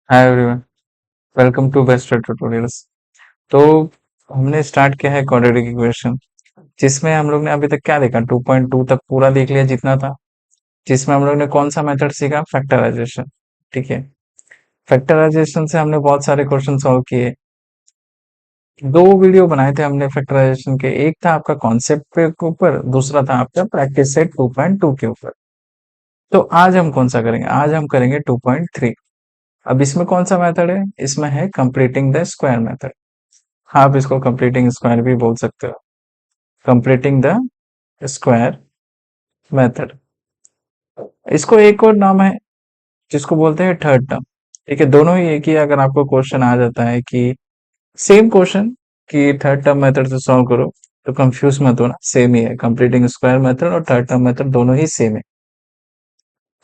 Hi everyone, welcome to best tutorials. तो हमने start किया है क्वाड्रेटिक इक्वेशन, जिसमें हम लोग ने अभी तक क्या देखा, 2.2 तक पूरा देख लिया जितना था। जिसमें हम लोग ने कौन सा मेथड सीखा, फैक्टराइजेशन। ठीक है, फैक्टराइजेशन से हमने बहुत सारे क्वेश्चन सॉल्व किए। दो वीडियो बनाए थे हमने फैक्टराइजेशन के, एक था आपका कॉन्सेप्ट के ऊपर, दूसरा था आपका प्रैक्टिस सेट 2.2 के ऊपर। तो आज हम कौन सा करेंगे, आज हम करेंगे 2.3। अब इसमें कौन सा मेथड है, इसमें है कंप्लीटिंग द स्क्वायर मेथड। हाँ, आप इसको कंप्लीटिंग स्क्वायर भी बोल सकते हो, कंप्लीटिंग द स्क्वायर मेथड। इसको एक और नाम है जिसको बोलते हैं थर्ड टर्म। ठीक है, दोनों ही एक ही। अगर आपको क्वेश्चन आ जाता है कि सेम क्वेश्चन कि थर्ड टर्म मेथड से सॉल्व करो, तो कंफ्यूज मत होना, सेम ही है। कंप्लीटिंग स्क्वायर मेथड और थर्ड टर्म मेथड दोनों ही सेम है।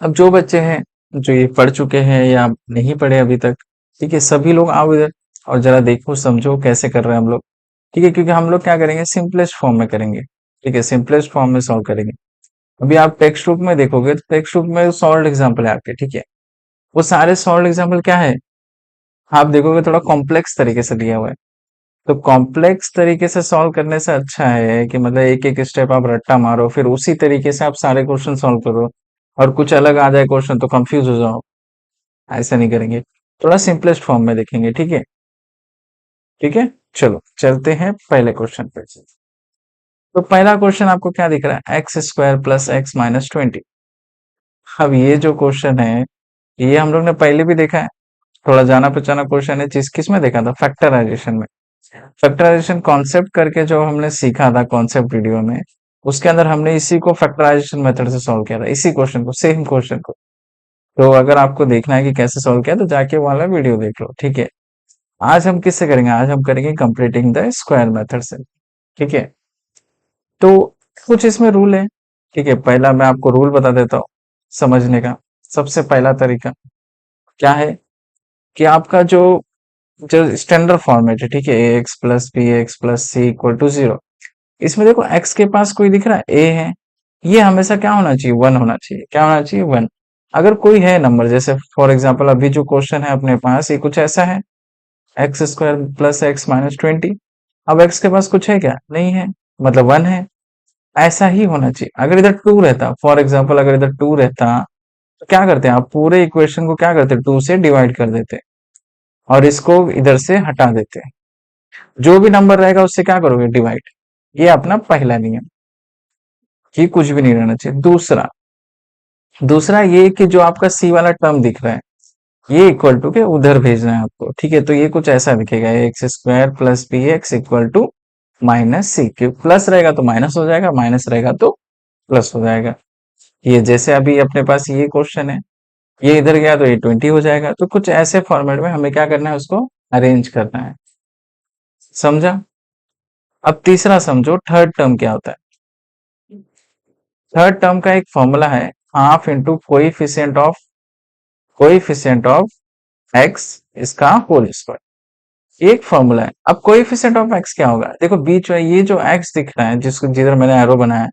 अब जो बच्चे हैं जो ये पढ़ चुके हैं या नहीं पढ़े अभी तक, ठीक है, सभी लोग आओ इधर और जरा देखो समझो कैसे कर रहे हैं हम लोग। ठीक है, क्योंकि हम लोग क्या करेंगे, सिंपलेस्ट फॉर्म में करेंगे। ठीक है, सिंपलेस्ट फॉर्म में सॉल्व करेंगे। अभी आप टेक्स्ट बुक में देखोगे तो टेक्स्ट बुक में सॉल्व एग्जाम्पल है आपके। ठीक है, वो सारे सॉल्व एग्जाम्पल क्या है, आप देखोगे थोड़ा कॉम्प्लेक्स तरीके से दिया हुआ है। तो कॉम्प्लेक्स तरीके से सॉल्व करने से अच्छा है कि मतलब एक एक स्टेप आप रट्टा मारो, फिर उसी तरीके से आप सारे क्वेश्चन सॉल्व करो, और कुछ अलग आ जाए क्वेश्चन तो कंफ्यूज हो जाओ। ऐसा नहीं करेंगे, थोड़ा सिंपलेस्ट फॉर्म में देखेंगे। ठीक है, ठीक है, चलो चलते हैं पहले क्वेश्चन पे। तो पहला क्वेश्चन आपको क्या दिख रहा है, x square plus x minus 20। अब ये जो क्वेश्चन है, ये हम लोग ने पहले भी देखा है। थोड़ा जाना पहचाना क्वेश्चन है, जिस किस में देखा था, फैक्टराइजेशन में। फैक्टराइजेशन कॉन्सेप्ट करके जो हमने सीखा था कॉन्सेप्ट वीडियो में, उसके अंदर हमने इसी को फैक्टराइजेशन मेथड से सॉल्व किया था, इसी क्वेश्चन को, सेम क्वेश्चन को। तो अगर आपको देखना है कि कैसे सॉल्व किया तो जाके वो वाला वीडियो देख लो। ठीक है, आज हम किससे करेंगे, आज हम करेंगे कंप्लीटिंग द स्क्वायर मेथड से। ठीक है, तो कुछ इसमें रूल है। ठीक है, पहला मैं आपको रूल बता देता हूँ समझने का। सबसे पहला तरीका क्या है कि आपका जो जो स्टैंडर्ड फॉर्मेट है, ठीक है, a x plus b x plus c equal to 0। इसमें देखो एक्स के पास कोई दिख रहा है, ए है। ये हमेशा क्या होना चाहिए, 1 होना चाहिए। क्या होना चाहिए, 1। अगर कोई है नंबर, जैसे फॉर एग्जांपल अभी जो क्वेश्चन है अपने पास, ये कुछ ऐसा है, x square plus x minus 20। अब एक्स के पास कुछ है क्या, नहीं है, मतलब 1 है। ऐसा ही होना चाहिए। अगर इधर 2 रहता, फॉर एग्जांपल अगर इधर 2 रहता, तो क्या करते हैं आप, पूरे इक्वेशन को क्या करते, 2 से डिवाइड कर देते और इसको इधर से हटा देते। जो भी नंबर रहेगा उससे क्या करोगे, डिवाइड। ये अपना पहला नियम, कि कुछ भी नहीं रहना चाहिए। दूसरा दूसरा ये कि जो आपका सी वाला टर्म दिख रहा है, ये इक्वल टू के उधर भेजना है आपको। ठीक है, तो ये कुछ ऐसा दिखेगा, x square plus b x equal to minus c. क्यों, प्लस रहेगा तो माइनस हो जाएगा, माइनस रहेगा तो प्लस हो जाएगा। ये जैसे अभी अपने पास ये क्वेश्चन है, ये इधर गया तो ये 20 हो जाएगा। तो कुछ ऐसे फॉर्मेट में हमें क्या करना है, उसको अरेंज करना है। समझा। अब तीसरा समझो, थर्ड टर्म क्या होता है। थर्ड टर्म का एक फॉर्मूला है, half into coefficient of x, इसका होल स्क्वायर। एक फॉर्मूला है। अब कोएफिशिएंट ऑफ एक्स क्या होगा, देखो बीच में ये जो एक्स दिख रहा है, जिसको जिधर मैंने एरो बनाया है,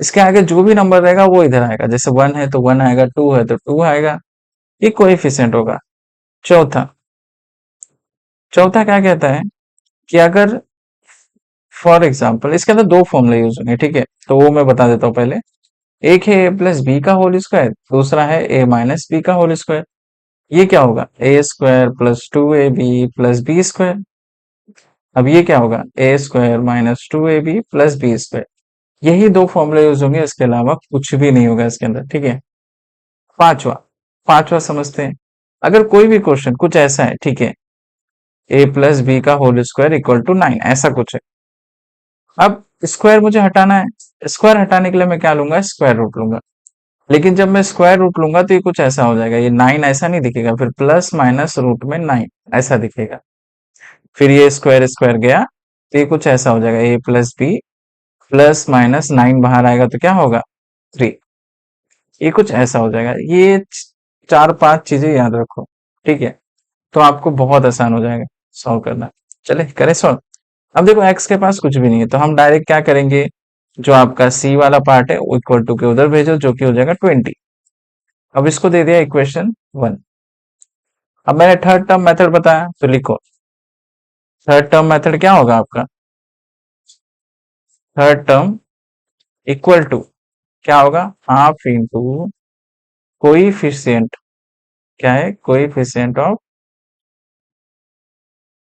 इसके आगे जो भी नंबर रहेगा वो इधर आएगा। जैसे 1 है तो 1 आएगा, 2 है तो 2 आएगा। ये कोएफिशिएंट होगा। चौथा चौथा क्या कहता है कि अगर फॉर एग्जांपल इसके अंदर दो फॉर्मूले यूज होंगे। ठीक है, तो वो मैं बता देता हूँ पहले। एक है ए प्लस बी का होल स्क्वायर, दूसरा है ए माइनस बी का होल स्क्वायर। ये क्या होगा, a square plus 2ab plus b square. अब ये क्या होगा, a square minus 2ab plus b square. यही दो फॉर्मूले यूज होंगे, इसके अलावा कुछ भी नहीं होगा इसके अंदर। ठीक है, पांचवा पांचवा समझते हैं। अगर कोई भी क्वेश्चन कुछ ऐसा है, ठीक है, ए प्लस बी का होल स्क्वायर इक्वल टू 9, ऐसा कुछ है। अब स्क्वायर मुझे हटाना है, स्क्वायर हटाने के लिए मैं क्या लूंगा, स्क्वायर रूट लूंगा। लेकिन जब मैं स्क्वायर रूट लूंगा तो ये कुछ ऐसा हो जाएगा, ये 9 ऐसा नहीं दिखेगा, फिर प्लस माइनस रूट में 9 ऐसा दिखेगा। फिर ये स्क्वायर स्क्वायर गया तो ये कुछ ऐसा हो जाएगा, ए प्लस बी प्लस माइनस 9 बाहर आएगा तो क्या होगा, 3। ये कुछ ऐसा हो जाएगा। ये चार पांच चीजें याद रखो। ठीक है, तो आपको बहुत आसान हो जाएगा सॉल्व करना। चले करें सॉल्व। अब देखो एक्स के पास कुछ भी नहीं है, तो हम डायरेक्ट क्या करेंगे, जो आपका सी वाला पार्ट है वो इक्वल टू के उधर भेजो, जो कि हो जाएगा 20। अब इसको दे दिया इक्वेशन 1। अब मैंने थर्ड टर्म मेथड बताया, तो लिखो थर्ड टर्म मेथड क्या होगा आपका, थर्ड टर्म इक्वल टू क्या होगा, हाफ इंटू कोइफिशिएंट, क्या है, कोइफिशिएंट ऑफ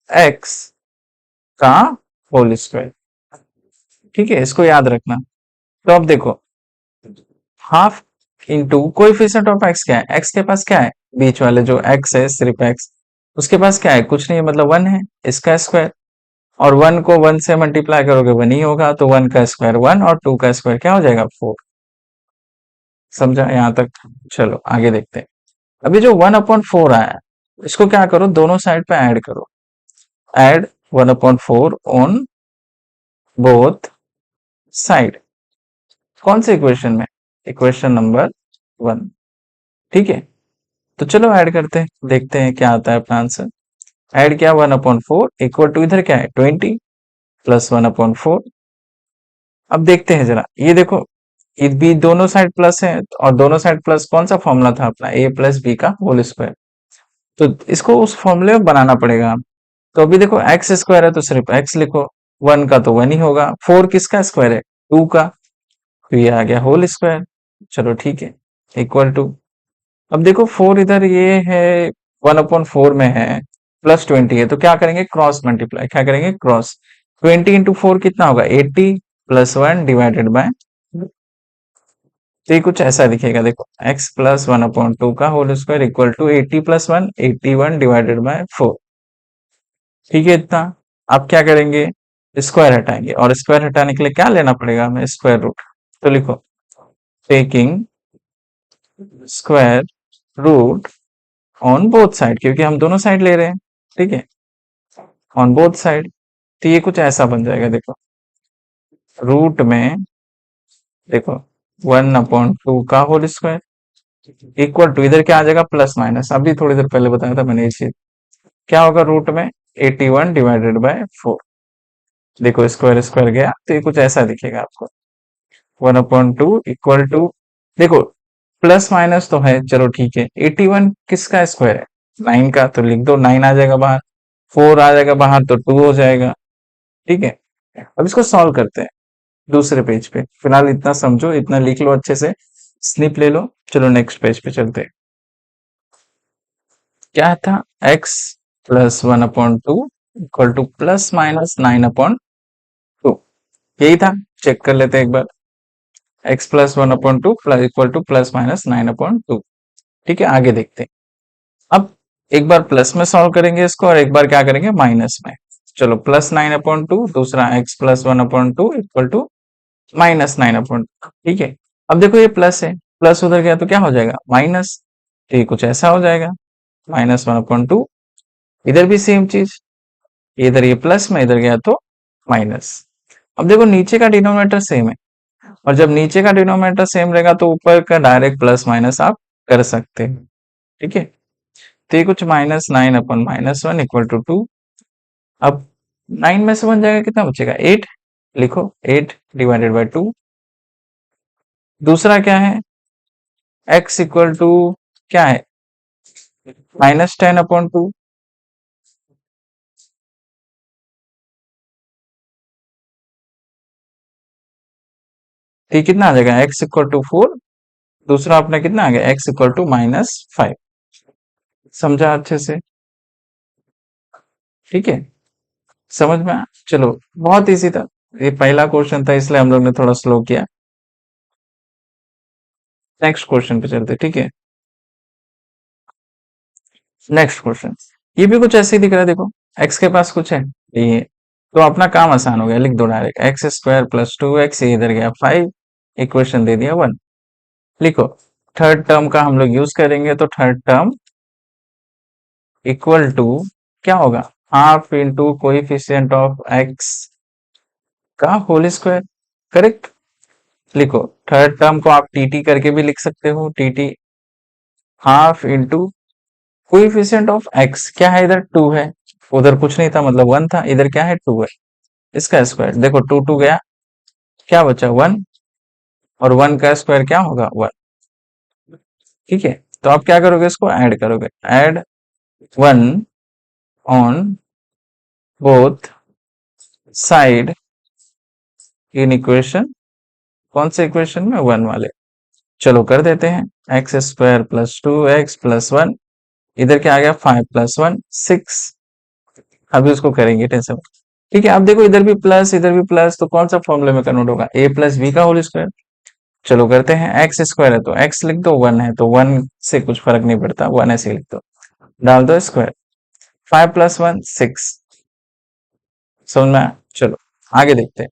एक्स का होल स्क्वायर। ठीक है, इसको याद रखना। तो अब देखो, half into coefficient of x क्या है, एक्स के पास क्या है, बीच वाले जो एक्स है, सिर्फ एक्स, उसके पास क्या है, कुछ नहीं है, मतलब वन है, इसका स्क्वायर। और वन को वन से मल्टीप्लाई करोगे वन ही होगा, तो वन का स्क्वायर वन और टू का स्क्वायर क्या हो जाएगा, फोर। समझा यहां तक? चलो आगे देखते हैं। अभी जो वन अपॉइंट फोर आया है, इसको क्या करो, दोनों साइड पे ऐड करो। Add one upon four on both side. कौन से इक्वेशन में, इक्वेशन नंबर वन। ठीक है, तो चलो ऐड करते हैं, देखते हैं क्या आता है अपना आंसर। ऐड किया one upon four equal to इधर क्या है, 20 प्लस वन अपॉइंट फोर। अब देखते हैं जरा, ये देखो, ये भी दोनों साइड प्लस है, और दोनों साइड प्लस कौन सा फॉर्मूला था अपना, ए प्लस बी का होल स्क्वायर। तो इसको उस फॉर्मूले में बनाना पड़ेगा। तो अभी देखो एक्स स्क्वायर है तो सिर्फ एक्स लिखो, वन का तो वन ही होगा, फोर किसका स्क्वायर है, टू का, तो ये आ गया होल स्क्वायर। चलो ठीक है, इक्वल टू, अब देखो फोर इधर ये है, वन अपॉन फोर में है, प्लस 20 है, तो क्या करेंगे, क्रॉस मल्टीप्लाई, क्या करेंगे, क्रॉस। 20 इंटू फोर कितना होगा, 80 प्लस वन डिवाइडेड बाय, तो ये कुछ ऐसा दिखेगा, देखो x plus one upon two का whole square equal to 80 plus one, 81 divided by four. ठीक है इतना। अब क्या करेंगे, स्क्वायर हटाएंगे, और स्क्वायर हटाने के लिए क्या लेना पड़ेगा हमें, स्क्वायर रूट। तो लिखो taking square root on both side, क्योंकि हम दोनों साइड ले रहे हैं। ठीक है, ऑन बोथ साइड, तो ये कुछ ऐसा बन जाएगा, देखो रूट में, देखो वन अपॉन टू का होल स्क्वायर इक्वल टू, इधर क्या आ जाएगा, प्लस माइनस, अभी थोड़ी देर पहले बताया था मैंने ये चीज, क्या होगा रूट में, 81 डिवाइडेड बाय फोर। देखो स्क्वायर स्क्वायर गया, तो ये कुछ ऐसा दिखेगा आपको, one upon two equal to, देखो प्लस माइनस तो है, चलो ठीक है, 81 किसका स्क्वायर है, नाइन का, तो लिख दो नाइन आ जाएगा बाहर, फोर आ जाएगा बाहर, तो टू हो जाएगा। ठीक है, अब इसको सॉल्व करते हैं दूसरे पेज पे, फिलहाल इतना समझो, इतना लिख लो अच्छे से, स्निप ले लो। चलो नेक्स्ट पेज पे चलते हैं। क्या था, x plus one upon two equal to plus minus nine upon to, यही था, चेक कर लेते हैं एक बार। x plus one upon two plus equal to plus minus nine upon two. ठीक है, आगे देखते हैं। अब एक बार प्लस में सॉल्व करेंगे इसको, और एक बार क्या करेंगे, माइनस में। चलो प्लस नाइन अपॉन टू, दूसरा x plus one upon two equal to minus nine upon two. ठीक है, अब देखो ये प्लस है, प्लस उधर गया तो क्या हो जाएगा, माइनस, तो ये कुछ ऐसा हो जाएगा, माइनस वन अपॉन टू। इधर भी सेम चीज, इधर ये प्लस में, इधर गया तो माइनस। अब देखो नीचे का डिनोमिनेटर सेम है, और जब नीचे का डिनोमिनेटर सेम रहेगा तो ऊपर का डायरेक्ट प्लस माइनस आप कर सकते हैं। ठीक है, तो ये कुछ minus nine upon minus one equal to two. अब नाइन में से बन जाएगा, कितना बचेगा, एट, लिखो एट डिवाइडेड बाई टू। दूसरा क्या है, एक्स इक्वल टू क्या है, माइनस टेन अपॉन टू, ठीक कितना आ जाएगा, एक्स इक्वल टू फोर। दूसरा अपना कितना आ गया, x equal to minus five. समझा अच्छे से? ठीक है, समझ में आया? चलो बहुत इजी था, ये पहला क्वेश्चन था इसलिए हम लोग ने थोड़ा स्लो किया। नेक्स्ट क्वेश्चन पे चलते, ठीक है। नेक्स्ट क्वेश्चन, ये भी कुछ ऐसे ही दिख रहा है, देखो एक्स के पास कुछ है, ये तो अपना काम आसान हो गया, लिख दो direct x square plus two x, ये इधर गया फाइव, इक्वेशन दे दिया वन। लिखो थर्ड टर्म का हम लोग यूज करेंगे, तो थर्ड टर्म इक्वल टू क्या होगा, half into coefficient of x का होल स्क्वायर। करेक्ट, लिखो थर्ड टर्म को आप टीटी करके भी लिख सकते हो, TT half into coefficient of x, क्या है इधर टू है, उधर कुछ नहीं था मतलब वन था, इधर क्या है टू है, इसका स्क्वायर, देखो टू टू गया, क्या बचा वन, और वन का स्क्वायर क्या होगा वन। ठीक है, तो आप क्या करोगे, इसको ऐड करोगे, add 1 on both side in equation, कौन से इक्वेशन में, 1 वाले। चलो कर देते हैं, x square plus 2x plus 1, इधर क्या आ गया 5 प्लस 1 6। अभी उसको करेंगे टेंशन, ठीक है। अब देखो इधर भी प्लस इधर भी प्लस, तो कौन सा फॉर्मूले में कन्वर्ट होगा, a प्लस बी का होल स्क्वायर। चलो करते हैं, एक्स स्क्वायर है तो एक्स लिख दो, 1 है तो 1 से कुछ फर्क नहीं पड़ता, 1 ऐसे ही लिख दो, डाल दो स्क्वायर, 5 प्लस 1 6। समझ में आया? चलो आगे देखते हैं।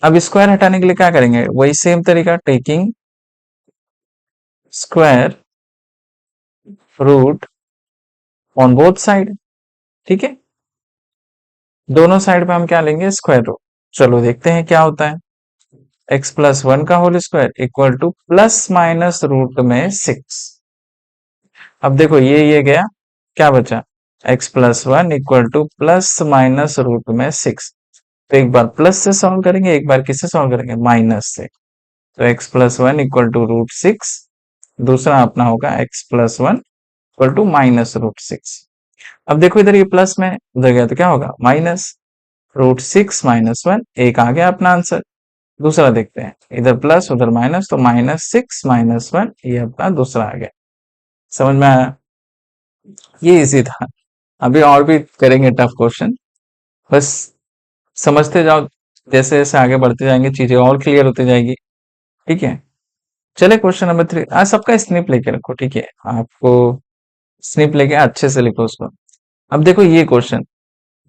अब स्क्वायर हटाने के लिए क्या करेंगे, वही सेम तरीका, taking square root on both side, ठीक है। दोनों साइड पे हम क्या लेंगे, स्क्वायर रूट। चलो देखते हैं क्या होता है, एक्स प्लस 1 का whole square equal to plus minus root में 6। अब देखो ये गया, क्या बचा, x plus 1 equal to plus minus root में 6। तो एक बार प्लस से सॉल्व करेंगे, एक बार किससे सॉल्व करेंगे, माइनस से। तो x plus 1 equal to root 6, दूसरा अपना होगा x plus 1 equal to minus root 6। अब देखो इधर ये प्लस में उधर गया तो क्या होगा, माइनस रूट 6 माइनस 1, एक आ गया अपना आंसर। दूसरा देखते हैं, इधर प्लस उधर माइनस, तो माइनस 6 माइनस 1, ये अपना दूसरा आ गया। समझ में आया? ये इजी था। अभी और भी करेंगे टफ क्वेश्चन, बस समझते जाओ, जैसे जैसे आगे बढ़ते जाएंगे चीजें और क्लियर होती जाएगी, ठीक है। चले क्वेश्चन नंबर 3, आज सबका स्निप लेके रखो, ठीक है, आपको स्निप लेके अच्छे से लिखो उसको। अब देखो ये क्वेश्चन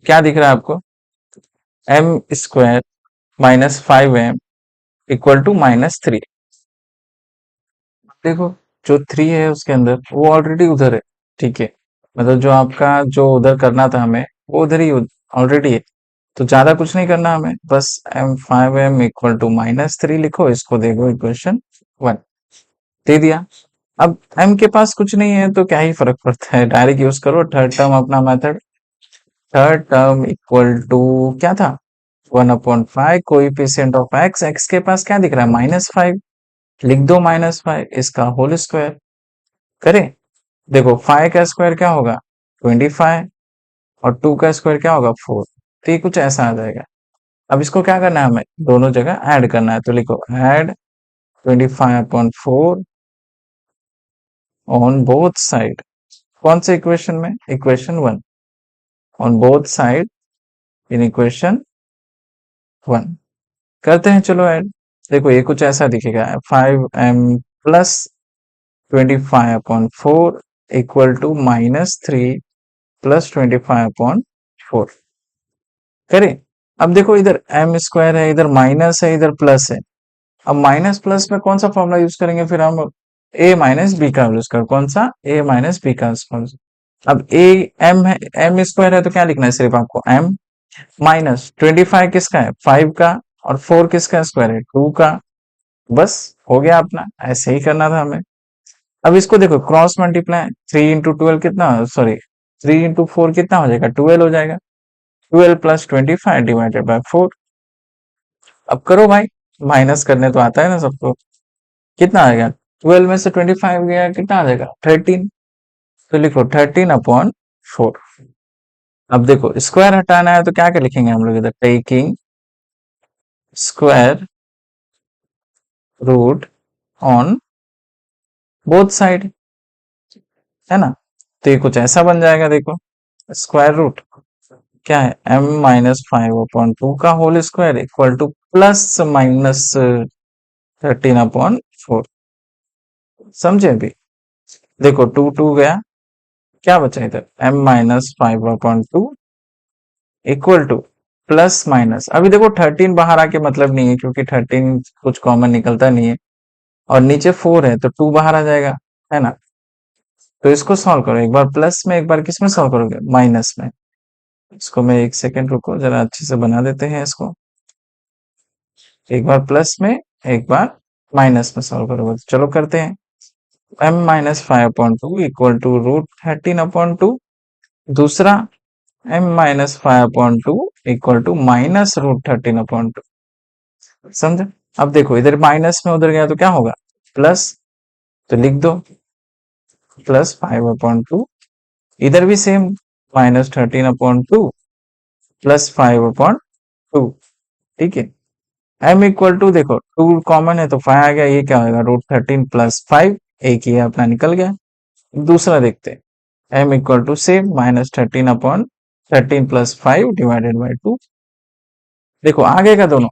क्या दिख रहा है आपको, m square minus 5m equal to -3। देखो जो 3 है उसके अंदर वो ऑलरेडी उधर है, ठीक है, मतलब जो आपका जो उधर करना था हमें वो उधर ही ऑलरेडी है, तो ज्यादा कुछ नहीं करना हमें, बस m5m इक्वल टू -3 लिखो, इसको देखो इक्वेशन 1 दे दिया। अब m के पास कुछ नहीं है तो क्या ही फर्क पड़ता है, डायरेक्ट यूज करो थर्ड टर्म अपना method. Third term equal to क्या था, 1/5 कोएफिशिएंट ऑफ एक्स, एक्स के पास क्या दिख रहा है, -5, लिख दो -5, इसका होल स्क्वायर करें। देखो 5 का स्क्वायर क्या होगा, 25, और 2 का स्क्वायर क्या होगा, 4। तो ये कुछ ऐसा आ जाएगा। अब इसको क्या करना है, हमें दोनों जगह ऐड करना है, तो लिखो ऐड 25/4 ऑन बोथ साइड, कौन से इक्वेशन में, equation 1, on both side in equation 1। करते हैं चलो ऐड। देखो ये कुछ ऐसा दिखेगा, 5m plus 25/4 equal to -3 plus 25/4 करें। अब देखो इधर m स्क्वायर है, इधर माइनस है, इधर प्लस है। अब माइनस प्लस में कौन सा फॉर्मूला यूज करेंगे, फिर हम a माइनस बी का यूज कर, कौन सा, a माइनस बी का। अब a m है, m स्क्वायर है तो क्या लिखना है, सिर्फ आपको m माइनस 25 किसका है, 5 का, और 4 किसका स्क्वायर है, 2 का। बस हो गया अपना, ऐसे ही करना था हमें। अब इसको देखो क्रॉस मल्टीप्लाई, 3 × 12 कितना, सॉरी 3 × 4 कितना हो जाएगा, 12 हो जाएगा, 12 प्लस 25 डिवाइडेड बाय 4। अब करो भाई, माइनस करने तो आता है ना सबको, कितना आएगा, 12 में से 25 गया कितना आ जाएगा, 13। तो लिखो 13/4। अब देखो स्क्वायर हटाना है तो क्या क्या लिखेंगे हम लोग इधर, taking square root on both side, है ना। तो ये कुछ ऐसा बन जाएगा, देखो स्क्वायर रूट क्या है, m-5/2 का whole square equal to plus minus 13/4। समझे अभी, देखो 2 2 गया, क्या बचा इधर, m-5/2 equal to plus minus, अभी देखो 13 बाहर आके मतलब नहीं है, क्योंकि 13 कुछ कॉमन निकलता नहीं है, और नीचे 4 है तो 2 बाहर आ जाएगा, है ना। तो इसको सॉल्व करो, एक बार प्लस में एक बार किस में सॉल्व करोगे, माइनस में। इसको मैं एक सेकेंड रुको, जरा अच्छे से बना देते हैं इसको, एक बार प्लस में एक बार माइनस में सॉल्व करोगे, चलो करते हैं। m-5/2 इक्वल टू √13/2, दूसरा m-5/2 इक्वल टू -√13/2। समझे। अब देखो इधर माइनस में उधर गया तो क्या होगा, प्लस, तो लिख दो +5/2 इधर भी सेम, -13/2 प्लस 5/2, ठीक है। m इक्वल टू, देखो 2 कॉमन है तो 5 आ गया, ये क्या होगा, √13 प्लस 5, एक ही अपना निकल गया। दूसरा देखते हैं, m equal to same -13/13 plus 5 divided by 2। देखो आगे का दोनों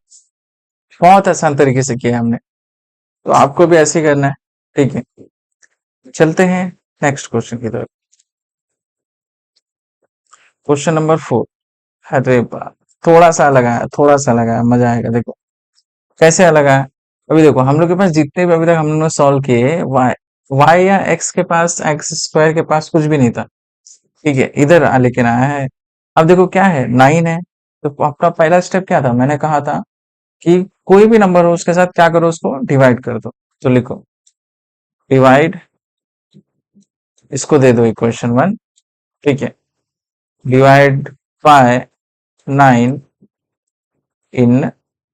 बहुत आसान तरीके से किया हमने, तो आपको भी ऐसे ही करना है, ठीक है। चलते हैं नेक्स्ट क्वेश्चन की तरफ। Question number 4। अरे बाप, थोड़ा सा लगाया, मजा आएगा। देखो कैसे लगा है। अभी देखो हम लोग के पास जितने भी अभी तक हम लोगों ने सॉल्व किए, वाई या एक्स के पास, एक्स स्क्वायर के पास कुछ भी नहीं था, ठीक है, इधर लेकिन आया है। अब देखो क्या है, 9 है, तो आपका पहला स्टेप क्या था, मैंने कहा था कि कोई भी नंबर हो उसके साथ क्या करो, उसको डिवाइड कर दो। तो लिखो डिवाइड, इसको दे दो इक्वेशन 1, ठीक है, डिवाइड बाय 9 इन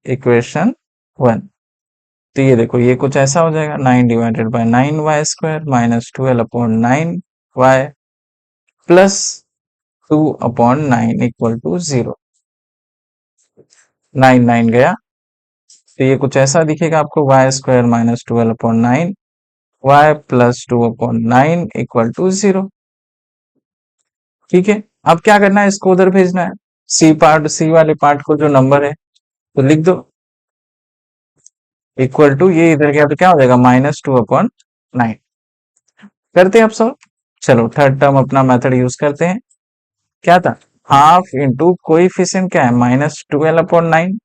इक्वेशन 1। तो ये देखो ये कुछ ऐसा हो जाएगा, 9 divided by 9y² minus 12/9y plus 2/9 equal to 0। 9 9 गया, तो ये कुछ ऐसा दिखेगा आपको, y² minus 12/9 y plus 2/9 equal to 0, ठीक है। अब क्या करना है, इसको उधर भेजना है, सी वाले पार्ट को, जो नंबर है, तो लिख दो इक्वल टू, ये इधर गया तो क्या हो जाएगा, -2/9। करते हैं अब सॉल्व। चलो थर्ड टर्म अपना मेथड यूज करते हैं। क्या था, हाफ इंटू कोइफिशिएंट क्या है, -12/9,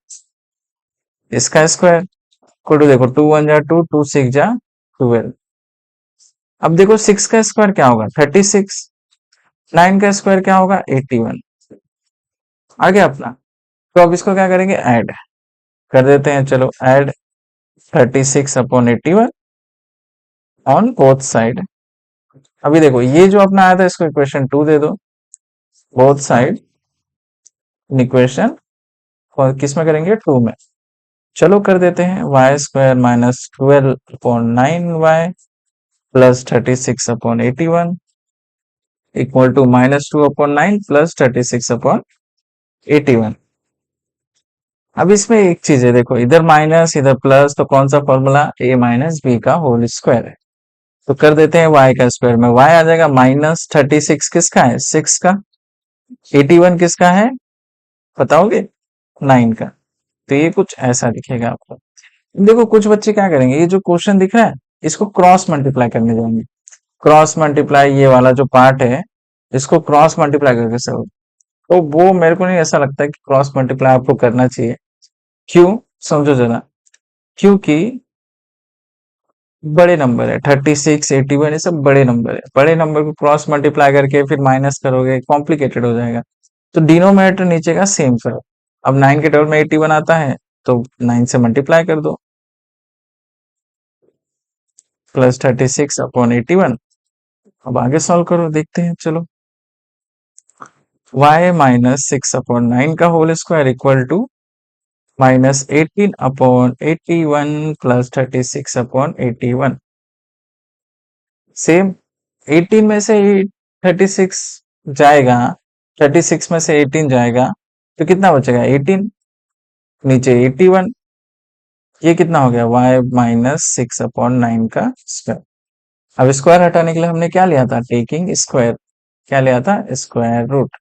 इसका स्क्वायर इक्वल टू, देखो 2 1 जा 2, 2 6 जा 12। अब देखो 6 का स्क्वायर क्या होगा, 36, 9 का स्क्वायर क्या होगा, 81। आ गया अपना। तो अब इसको क्या करेंगे, ऐड कर देते हैं। चलो ऐड 36/81 ऑन बोथ साइड। अभी देखो ये जो अपना आया था, इसको इक्वेशन 2 दे दो, बोथ साइड इक्वेशन, और किस में करेंगे, 2 में। चलो कर देते हैं, y² minus 12/9y plus 36/81 equal to -2/9 plus 36/81। अब इसमें एक चीज है, देखो इधर माइनस इधर प्लस, तो कौन सा फॉर्मूला, a माइनस बी का होल स्क्वायर है। तो कर देते हैं y का स्क्वायर में, y आ जाएगा -36 किसका है, 6 का, 81 किसका है, बताओगे, 9 का। तो ये कुछ ऐसा दिखेगा आपको। देखो कुछ बच्चे क्या करेंगे, ये जो क्वेश्चन दिख रहा है, इसको क्रॉस मल्टीप्लाई करने जाएंगे। क्रॉस मल्टीप्लाई, ये वाला जो पार्ट है, इसको क्रॉस मल्टीप्लाई करके सर, तो वो मेरे को नहीं ऐसा लगता है कि क्रॉस मल्टीप्लाई आपको करना चाहिए। क्यों, समझो जरा। क्योंकि बड़े नंबर है, 36 81, ये सब बड़े नंबर है, बड़े नंबर को क्रॉस मल्टीप्लाई करके फिर माइनस करोगे, कॉम्प्लिकेटेड हो जाएगा। तो डिनोमिनेटर नीचे का सेम करो। अब 9 के टेबल में 81 आता है, तो 9 से मल्टीप्लाई कर दो, प्लस 36/81। अब आगे सॉल्व करो, देखते हैं, चलो। y माइनस 6/9 का whole square equal to -18/81 plus 36/81। Same, 18 में से 36 जाएगा, 36 में से 18 जाएगा, तो कितना बचेगा, 18, नीचे 81, ये कितना हो गया, y माइनस 6/9 का स्क्वायर। अब स्क्वायर हटाने के लिए हमने क्या लिया था, टेकिंग स्क्वायर, क्या लिया था, square root,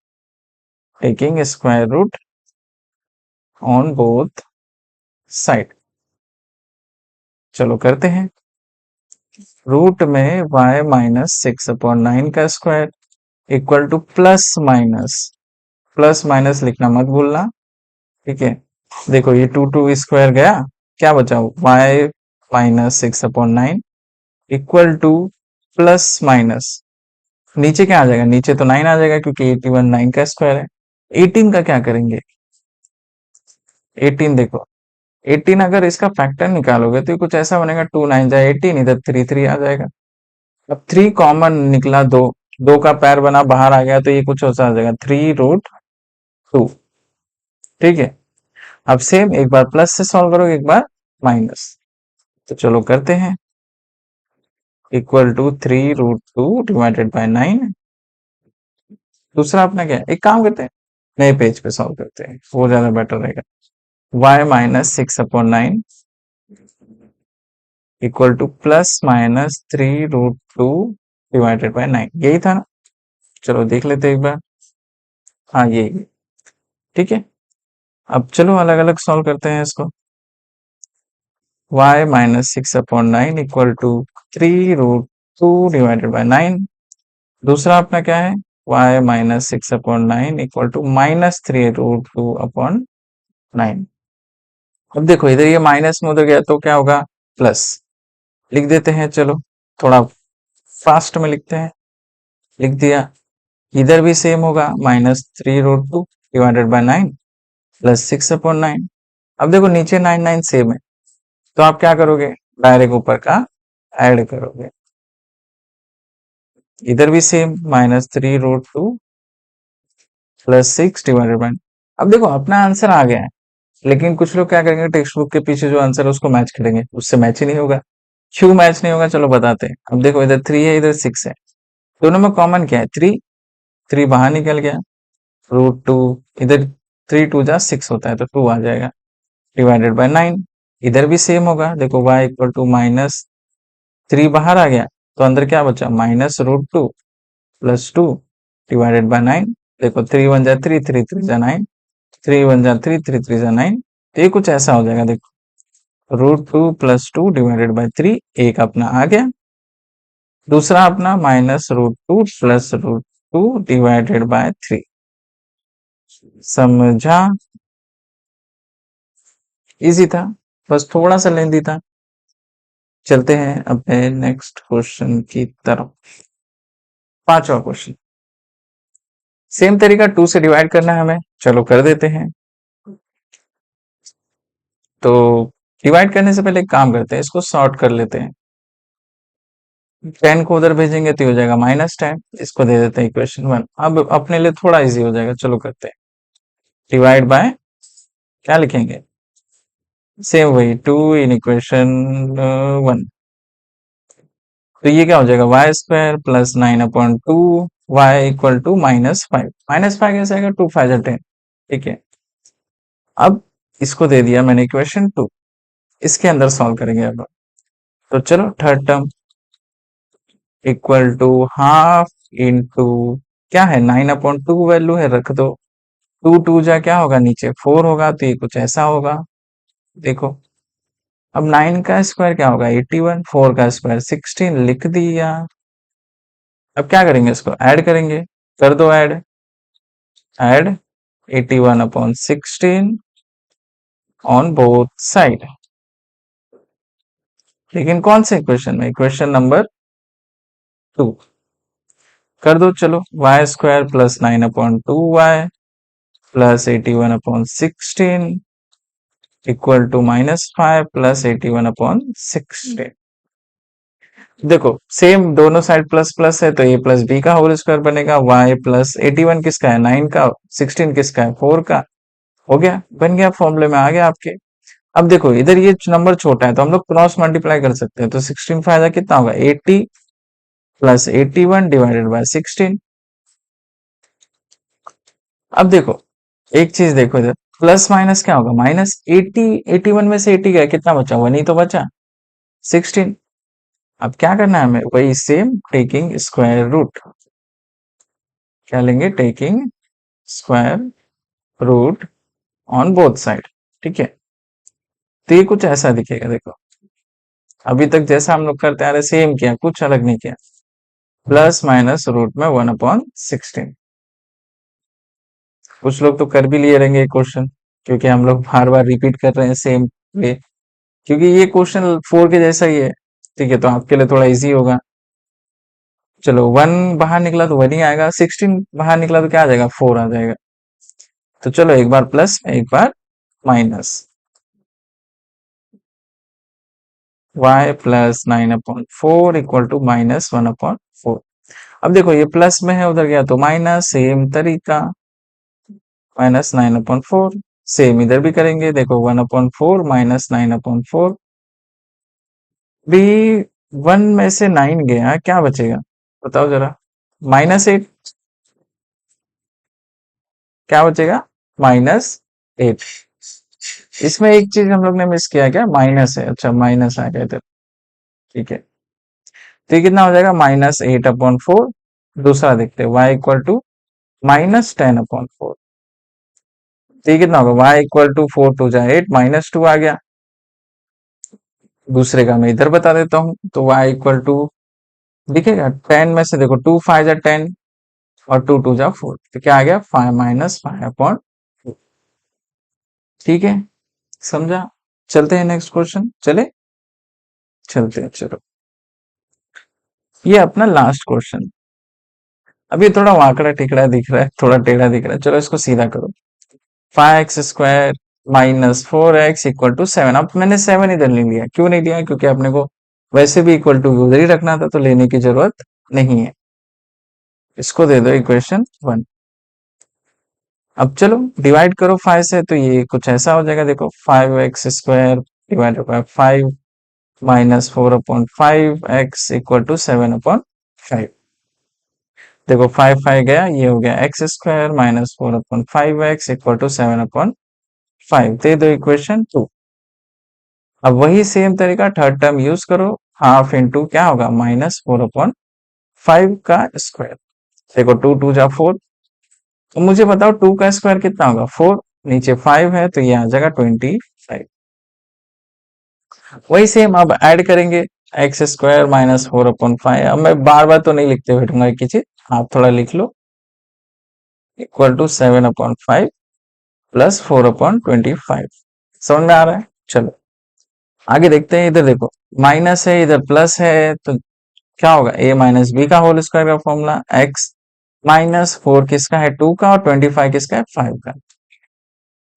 taking square root on both side. चलो करते हैं, रूट में y माइनस 6/9 का square equal to plus minus लिखना मत भूलना, ठीक है। देखो ये 2 2 स्क्वायर गया, क्या बचा, y minus 6/9 equal to plus minus, नीचे क्या आ जाएगा, नीचे तो 9 आ जाएगा, क्योंकि 81 9 का स्क्वायर है। 18 का क्या करेंगे, 18 देखो, 18 अगर इसका फैक्टर निकालोगे तो ये कुछ ऐसा बनेगा, 2 9 जाए 18, इधर 3 3 आ जाएगा। अब 3 कॉमन निकला, दो, दो का पैर बना बाहर आ गया, तो ये कुछ ऐसा आ जाएगा, 3√2, ठीक है। अब सेम एक बार प्लस से सॉल्व करोगे, एक बार माइनस। तो चलो करते हैं, इक्वल टू 3√2 डिवाइडेड बाय 9 दूसरा अपना क्या है, एक काम करते हैं, नए पेज पे सॉल्व करते हैं, वो ज्यादा बेटर रहेगा। y minus 6/9 equal to plus minus 3√2 divided by 9, यही था ना। चलो देख लेते हैं एक बार। हाँ यही, ठीक है। अब चलो अलग अलग सॉल्व करते हैं इसको। y minus 6/9 equal to 3√2 divided by 9। दूसरा अपना क्या है, y minus 6/9 equal to minus 3√2 upon 9। अब देखो इधर ये माइनस में उधर गया तो क्या होगा, प्लस। लिख देते हैं, चलो थोड़ा फास्ट में लिखते हैं। लिख दिया। इधर भी सेम होगा, -3√2 डिवाइडेड बाय 9 प्लस 6/9। अब देखो नीचे 9 9 सेम है, तो आप क्या करोगे, डायरेक्ट ऊपर का ऐड करोगे। इधर भी सेम, -3√2 प्लस 6 डिवाइडेड बाय। अब देखो अपना आंसर आ गया है, लेकिन कुछ लोग क्या करेंगे, टेक्स्ट बुक के पीछे जो आंसर है उसको मैच करेंगे, उससे मैच ही नहीं होगा। क्यों मैच नहीं होगा, चलो बताते हैं। अब देखो इधर 3 है, इधर 6 है, दोनों में कॉमन क्या है, 3। 3 बाहर निकल गया, √2, इधर 3 2 जा 6 होता है तो 2 आ जाएगा, डिवाइडेड बाय 9। इधर भी सेम होगा, देखो y इक्वल टू -3 बाहर आ गया, तो अंदर क्या बचा, -√2 प्लस 2 डिवाइडेड बाय 9। देखो 3 1 जा 3, 3 3 जा 9, 3 1 जा 3, 3 3 जा 9। तो ये कुछ ऐसा हो जाएगा, देखो √2 प्लस 2 डिवाइडेड बाय 3, एक अपना आ गया। दूसरा अपना -√2 प्लस √2 डिवाइडेड बाय 3। समझा, इजी था, बस थोड़ा सा लेंदी था। चलते हैं अपने नेक्स्ट क्वेश्चन की तरफ। पांचवा क्वेश्चन, सेम तरीका 2 से डिवाइड करना है हमें, चलो कर देते हैं। तो डिवाइड करने से पहले एक काम करते हैं, इसको सॉर्ट कर लेते हैं। 10 को उधर भेजेंगे तो ये हो जाएगा -10, इसको दे देते हैं इक्वेशन 1। अब अपने लिए थोड़ा इजी हो जाएगा, चलो करते हैं। डिवाइड बाय क्या लिखेंगे, सेम वही 2 इन इक्वेशन 1। तो ये क्या हो जाएगा, y square plus 9/2 y equal to -5। -5 कैसे आएगा, 2 5 10, ठीक है। अब इसको दे दिया मैंने इक्वेशन 2, इसके अंदर सॉल्व करेंगे अब। तो चलो third term equal to half into क्या है, 9/2 वैल्यू है, रख दो। 2 2 जा क्या होगा, नीचे 4 होगा, तो ये कुछ ऐसा होगा। देखो अब 9 का स्क्वायर क्या होगा, 81, 4 का स्क्वायर 16, लिख दिया। अब क्या करेंगे, इसको ऐड करेंगे, कर दो add. Add 81/16 on both side. लेकिन कौन से इक्वेशन में, इक्वेशन नंबर 2। कर दो चलो, y square plus 9/2 y plus 81/16 equal to -5 plus 81/16। देखो सेम दोनों साइड प्लस प्लस है, तो a प्लस बी का होल स्क्वायर बनेगा। y प्लस 81 किसका है, 9 का। 16 किसका है, 4 का। हो गया, बन गया, फॉर्मूले में आ गया आपके। अब देखो इधर ये नंबर छोटा है, तो हम लोग क्रॉस मल्टीप्लाई कर सकते हैं। तो 16 फायदा कितना होगा, 80 प्लस 81 डिवाइडेड बाय 16। अब देखो एक चीज देखो इधर, प्लस माइनस क्या होगा, -80, 81 में से 80 गया, कितना बचा, 1 ही तो बचा, 16। अब क्या करना है हमें, वही सेम, टेकिंग स्क्वायर रूट। क्या लेंगे, taking square root on both side, ठीक है। तो ये कुछ ऐसा दिखेगा, देखो अभी तक जैसा हम लोग करते आ रहे सेम किया, कुछ अलग नहीं किया। प्लस माइनस रूट में 1/16। कुछ लोग तो कर भी लिए रहेंगे क्वेश्चन, क्योंकि हम लोग बार बार रिपीट कर रहे हैं सेम वे, क्योंकि ये क्वेश्चन 4 के जैसा ही है, ठीक है, तो आपके लिए थोड़ा इजी होगा। चलो 1 बाहर निकला तो 1 ही आएगा, 16 बाहर निकला तो क्या आ जाएगा, 4 आ जाएगा। तो चलो एक बार प्लस एक बार minus, y plus 9/4 equal to -1/4। अब देखो ये प्लस में है, उधर गया तो माइनस, सेम तरीका, -9/4। सेम इधर भी करेंगे, देखो 1/4 -9/4। भी 1 में से 9 गया, क्या बचेगा बताओ जरा, -8। क्या बचेगा? -8। इसमें एक चीज हम लोग ने मिस किया, क्या? माइनस है, अच्छा माइनस आ गया इधर, ठीक है। तो ये कितना हो जाएगा? -8/4। दूसरा देखते हैं, y=-10/4। तो ये कितना होगा? y=4 टू जा 8, -2 आ गया। दूसरे का मैं इधर बता देता हूँ, तो y= दिखेगा 10 में से, देखो 2 5 जा 10 और 2 2 जा 4, तो क्या आ गया? 5-5/4। ठीक है, समझा? चलते हैं नेक्स्ट क्वेश्चन, चले चलते हैं, चलो। ये अपना लास्ट क्वेश्चन। अब ये थोड़ा वाकड़ा टिकड़ा दिख रहा है, थोड़ा टेढ़ा दिख रहा है, चलो इसको सीधा करो। 5x² -4x = 7। अब मैंने 7 इधर नहीं लिया, क्यों नहीं लिया? क्योंकि अपने को वैसे भी इक्वल टू उधर ही रखना था, तो लेने की जरूरत नहीं है। इसको दे दो इक्वेशन 1। अब चलो डिवाइड करो 5 से, तो ये कुछ ऐसा हो जाएगा, देखो 5x² डिवाइडेड बाय 5 -4/5 x = 7/5। देखो 5 5 गया, ये हो गया x² -4/5x = 7/5। दे दो इक्वेशन 2। अब वही सेम तरीका थर्ड टर्म यूज करो, हाफ इंटू क्या होगा? -4/5 का स्क्वायर। देखो 2 2 जा 4, तो मुझे बताओ 2 का स्क्वायर कितना होगा? 4। नीचे 5 है, तो ये आ जाएगा 25। वही सेम अब ऐड करेंगे, x² -4/5। अब मैं बार बार तो नहीं लिखते बैठूंगा एक ही चीज, आप थोड़ा लिख लो। = 7/5 + 4/25। समझ में आ रहा है? चलो आगे देखते हैं। इधर देखो माइनस है, इधर प्लस है, तो क्या होगा? a-b का होल स्क्वायर का फॉर्मूला। x-4 किसका है? 2 का, और 25 किसका है? 5 का।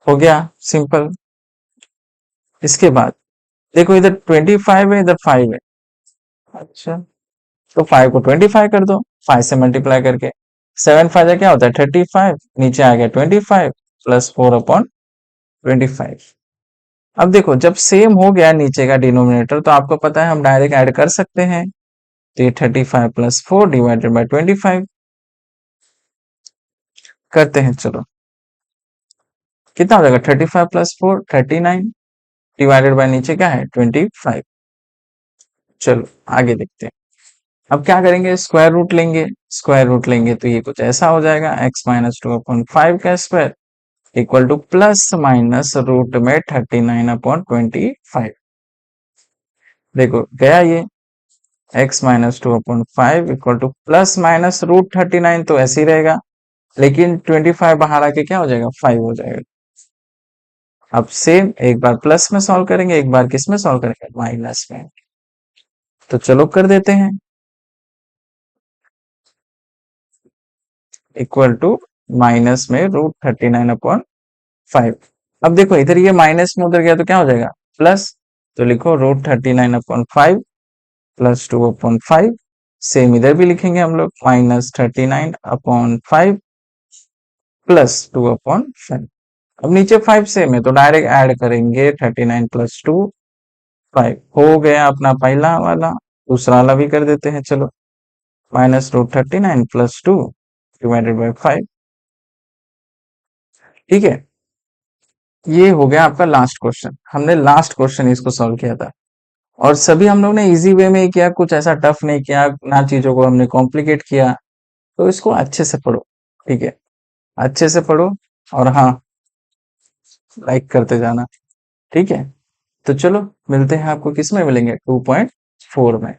हो गया सिंपल। इसके बाद देखो इधर 25 है, इधर 5 है। अच्छा, तो 5 को 25 कर दो, 5 से मल्टीप्लाई करके। 7 5 क्या होता है? 35। नीचे आ गया 25 + 4/25। अब देखो जब सेम हो गया नीचे का डिनोमिनेटर, तो आपको पता है हम डायरेक्ट ऐड कर सकते हैं। तो ये 35 + 4 डिवाइडेड बाय 25 करते हैं। चलो कितना हो जाएगा? 35 + 4 39 डिवाइडेड बाय नीचे क्या है? 25। चलो आगे देखते हैं। अब क्या करेंगे? स्क्वायर रूट लेंगे। स्क्वायर रूट लेंगे तो ये कुछ ऐसा हो जाएगा, x-2/5 का square equal to plus minus root में 39/25। देखो गया ये, x-2/5 equal to plus minus root 39, तो ऐसे ही रहेगा, लेकिन 25 बाहर आके क्या हो जाएगा? 5 हो जाएगा। अब सेम एक बार प्लस में सॉल्व करेंगे, एक बार किस में सॉल्व करेंगे? माइनस में। तो चलो कर देते हैं। इक्वल टू माइनस में रूट 39/5। अब देखो इधर ये माइनस में उधर गया, तो क्या हो जाएगा? प्लस। तो लिखो रूट 39/5 + 2/5। सेम इधर भी लिखेंगे हम लोग, -39/5 + 2/5। अब नीचे 5 सेम है, तो डायरेक्ट ऐड करेंगे 39 + 2 5। हो गया अपना पहला वाला। दूसरा वाला भी कर देते हैं, चलो। -√39 + 2 डिवाइडेड बाय 5। ठीक है, ये हो गया आपका लास्ट क्वेश्चन। हमने लास्ट क्वेश्चन इसको सॉल्व किया था, और सभी हम लोग ने इजी वे में ही किया, कुछ ऐसा टफ नहीं किया ना, चीजों को हमने कॉम्प्लिकेट किया। तो इसको अच्छे से पढ़ो, ठीक है? अच्छे से पढ़ो, और हाँ, लाइक करते जाना, ठीक है? तो चलो मिलते हैं, आपको किस में मिलेंगे? 2.4 में।